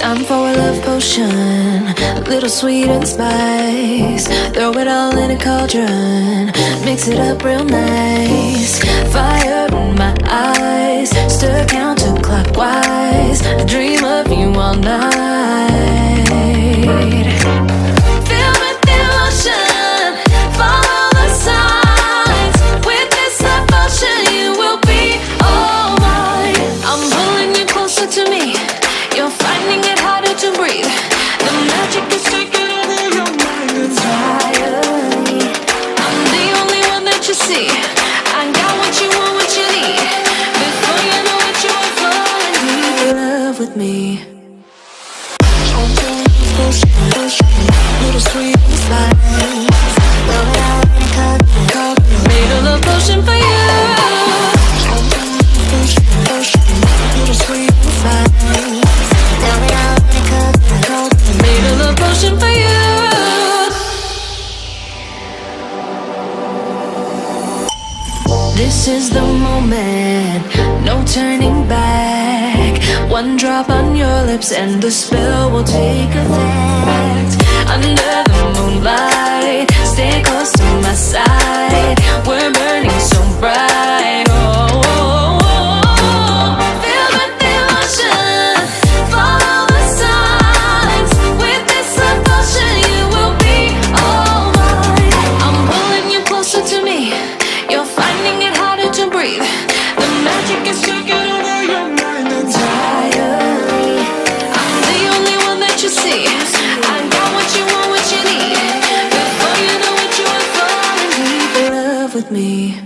Time for a love potion, a little sweet and spice. Throw it all in a cauldron, mix it up real nice. Fire in my eyes, stir counterclockwise. I dream of you all night. Filled with emotion, follow the signs. With this love potion, you will be all mine. I'm pulling you closer to me. You're finding it harder to breathe. The magic is taking over your mind entirely. I'm the only one that you see. I got what you want, what you need. Before you know it, you are falling deep in love with me. Little sweet slide. Made a love potion for you. Little sweet slide. Made a love potion for you. This is the moment, no turning back. One drop on your lips and the spell will take effect. Under the moonlight, stay close to my side. We're burning so bright. Oh, oh, oh, oh. Filled with emotion, follow the signs. With this love potion, you will be all mine. I'm pulling you closer to me. You're finding it harder to breathe. The magic is taking over your mind entirely. I'm the only one that you see. I got what you want, what you need. Before you know it, you are falling deep in love with me.